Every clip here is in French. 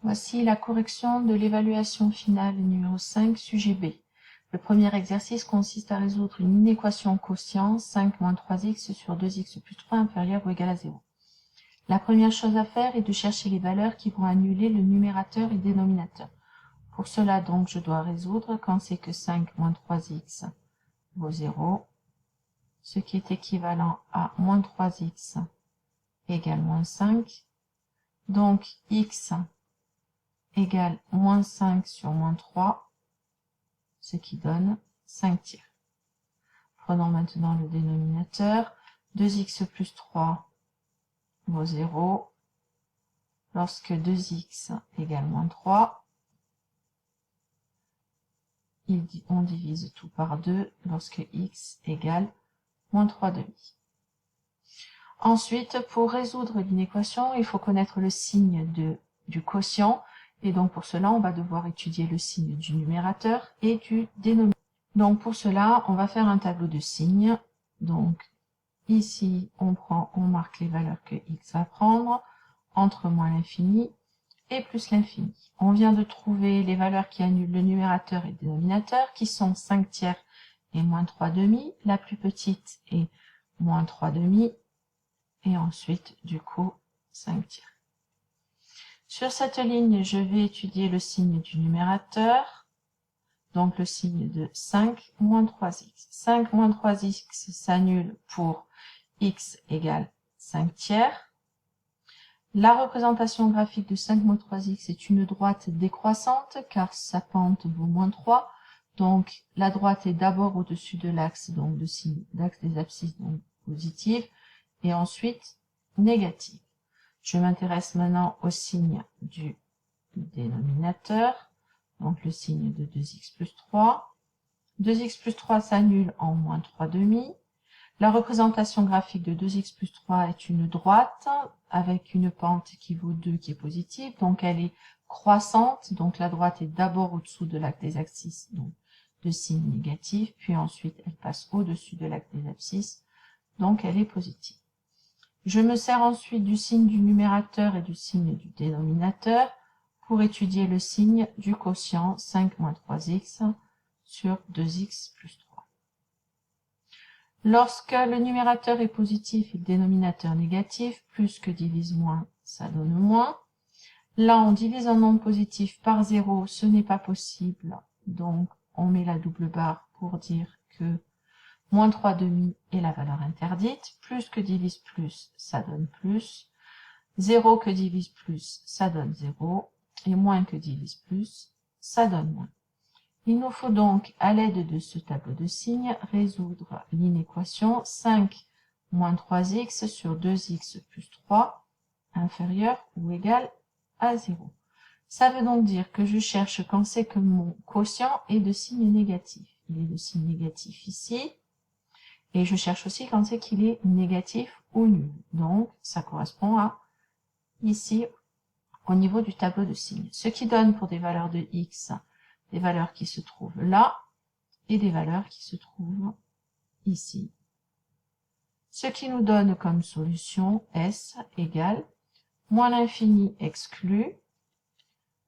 Voici la correction de l'évaluation finale numéro 5, sujet B. Le premier exercice consiste à résoudre une inéquation quotient 5 moins 3x sur 2x plus 3 inférieur ou égal à 0. La première chose à faire est de chercher les valeurs qui vont annuler le numérateur et le dénominateur. Pour cela, donc, je dois résoudre quand c'est que 5 moins 3x vaut 0, ce qui est équivalent à moins 3x égale moins 5. Donc, x égale moins 5 sur moins 3, ce qui donne 5 tiers. Prenons maintenant le dénominateur. 2x plus 3 vaut 0. Lorsque 2x égale moins 3, on divise tout par 2 lorsque x égale moins 3 demi. Ensuite, pour résoudre l'inéquation, il faut connaître le signe du quotient. Et donc pour cela, on va devoir étudier le signe du numérateur et du dénominateur. Donc pour cela, on va faire un tableau de signes. Donc ici, on marque les valeurs que x va prendre entre moins l'infini et plus l'infini. On vient de trouver les valeurs qui annulent le numérateur et le dénominateur, qui sont 5 tiers et moins 3 demi. La plus petite est moins 3 demi. Et ensuite, du coup, 5 tiers. Sur cette ligne, je vais étudier le signe du numérateur, donc le signe de 5 moins 3x. 5 moins 3x s'annule pour x égale 5 tiers. La représentation graphique de 5 moins 3x est une droite décroissante, car sa pente vaut moins 3. Donc, la droite est d'abord au-dessus de l'axe, donc de signe d'axe des abscisses, donc positive, et ensuite négative. Je m'intéresse maintenant au signe du dénominateur, donc le signe de 2x plus 3. 2x plus 3 s'annule en moins 3 demi. La représentation graphique de 2x plus 3 est une droite avec une pente qui vaut 2 qui est positive, donc elle est croissante, donc la droite est d'abord au-dessous de l'axe des abscisses, donc de signe négatif, puis ensuite elle passe au-dessus de l'axe des abscisses, donc elle est positive. Je me sers ensuite du signe du numérateur et du signe du dénominateur pour étudier le signe du quotient 5 moins 3x sur 2x plus 3. Lorsque le numérateur est positif et le dénominateur négatif, plus que divise moins, ça donne moins. Là, on divise un nombre positif par 0, ce n'est pas possible, donc on met la double barre pour dire que moins 3 demi est la valeur interdite. Plus que divise plus, ça donne plus. 0 que divise plus, ça donne 0. Et moins que divise plus, ça donne moins. Il nous faut donc, à l'aide de ce tableau de signes, résoudre l'inéquation 5 moins 3x sur 2x plus 3 inférieur ou égal à 0. Ça veut donc dire que je cherche quand c'est que mon quotient est de signe négatif. Il est de signe négatif ici. Et je cherche aussi quand c'est qu'il est négatif ou nul. Donc, ça correspond à ici, au niveau du tableau de signes. Ce qui donne pour des valeurs de x, des valeurs qui se trouvent là, et des valeurs qui se trouvent ici. Ce qui nous donne comme solution S égale moins l'infini exclu,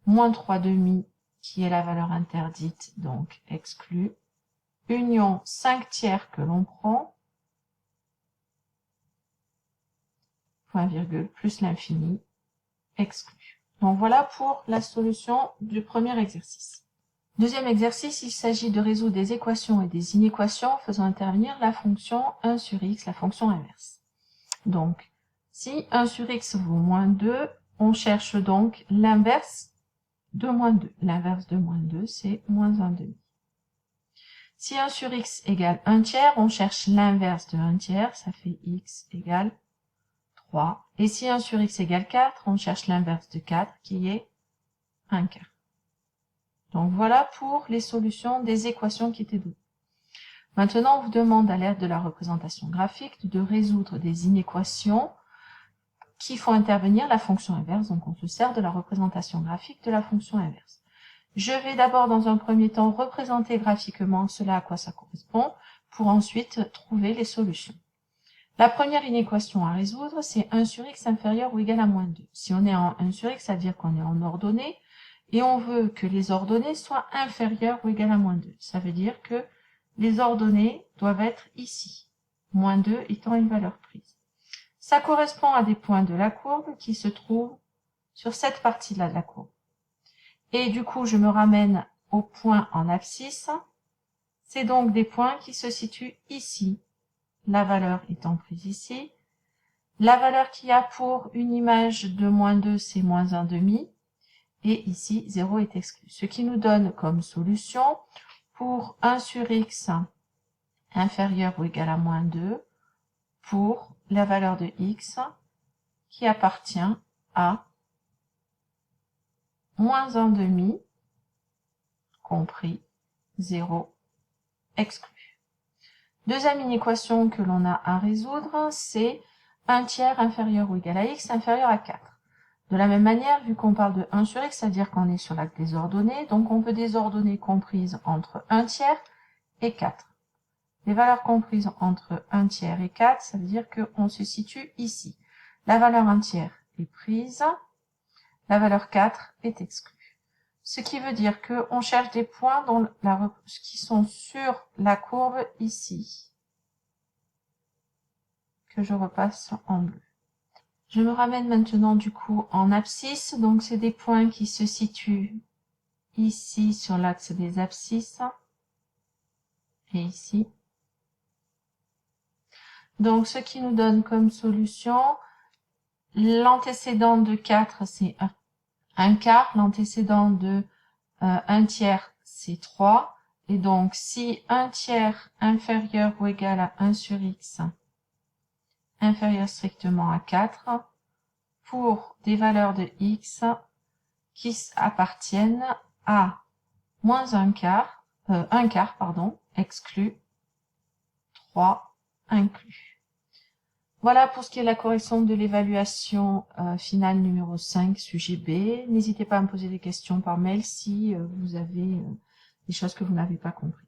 moins 3 demi, qui est la valeur interdite, donc exclu, union 5 tiers que l'on prend, point virgule, plus l'infini, exclu. Donc voilà pour la solution du premier exercice. Deuxième exercice, il s'agit de résoudre des équations et des inéquations faisant intervenir la fonction 1 sur x, la fonction inverse. Donc, si 1 sur x vaut moins 2, on cherche donc l'inverse de moins 2. L'inverse de moins 2, c'est moins 1 demi. Si 1 sur x égale 1 tiers, on cherche l'inverse de 1 tiers, ça fait x égale 3. Et si 1 sur x égale 4, on cherche l'inverse de 4, qui est 1 quart. Donc voilà pour les solutions des équations qui étaient données. Maintenant, on vous demande, à l'aide de la représentation graphique, de résoudre des inéquations qui font intervenir la fonction inverse. Donc on se sert de la représentation graphique de la fonction inverse. Je vais d'abord, dans un premier temps, représenter graphiquement cela à quoi ça correspond, pour ensuite trouver les solutions. La première inéquation à résoudre, c'est 1 sur x inférieur ou égal à moins 2. Si on est en 1 sur x, ça veut dire qu'on est en ordonnée, et on veut que les ordonnées soient inférieures ou égales à moins 2. Ça veut dire que les ordonnées doivent être ici, moins 2 étant une valeur prise. Ça correspond à des points de la courbe qui se trouvent sur cette partie-là de la courbe. Et du coup, je me ramène aux points en abscisse. C'est donc des points qui se situent ici, la valeur étant prise ici. La valeur qu'il y a pour une image de moins 2, c'est moins 1,5. Et ici, 0 est exclu. Ce qui nous donne comme solution, pour 1 sur x inférieur ou égal à moins 2, pour la valeur de x qui appartient à moins 1,5 compris 0 exclu. Deuxième inéquation que l'on a à résoudre, c'est 1 tiers inférieur ou égal à x inférieur à 4. De la même manière, vu qu'on parle de 1 sur x, c'est-à-dire qu'on est sur l'axe des ordonnées, donc on veut des ordonnées comprises entre 1 tiers et 4. Les valeurs comprises entre 1 tiers et 4, ça veut dire qu'on se situe ici. La valeur 1 tiers est prise, la valeur 4 est exclue. Ce qui veut dire qu'on cherche des points qui sont sur la courbe ici, que je repasse en bleu. Je me ramène maintenant du coup en abscisse, donc c'est des points qui se situent ici sur l'axe des abscisses et ici. Donc ce qui nous donne comme solution, l'antécédent de 4 c'est 1 quart, l'antécédent de 1 tiers c'est 3, et donc si 1 tiers inférieur ou égal à 1 sur x inférieur strictement à 4, pour des valeurs de x qui appartiennent à moins 1 quart, exclu, 3 inclus. Voilà pour ce qui est de la correction de l'évaluation finale numéro 5, sujet B. N'hésitez pas à me poser des questions par mail si vous avez des choses que vous n'avez pas compris.